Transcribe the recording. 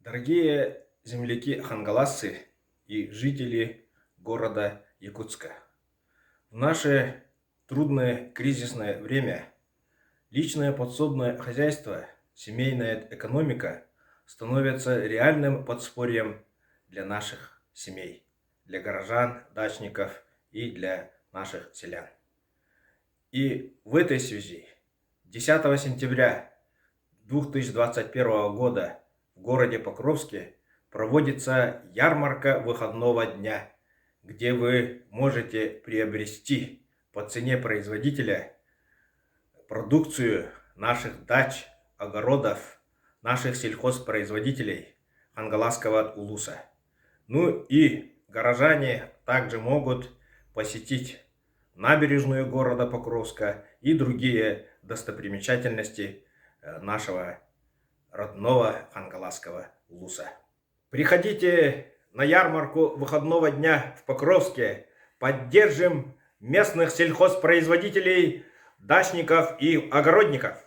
Дорогие земляки-хангаласцы и жители города Якутска, в наше трудное кризисное время личное подсобное хозяйство, семейная экономика становятся реальным подспорьем для наших семей, для горожан, дачников и для наших селян. И в этой связи 10 сентября 2021 года в городе Покровске проводится ярмарка выходного дня, где вы можете приобрести по цене производителя продукцию наших дач, огородов, наших сельхозпроизводителей Хангаласского улуса. Ну и горожане также могут посетить набережную города Покровска и другие достопримечательности нашего родного Хангаласского улуса. Приходите на ярмарку выходного дня в Покровске, поддержим местных сельхозпроизводителей, дачников и огородников.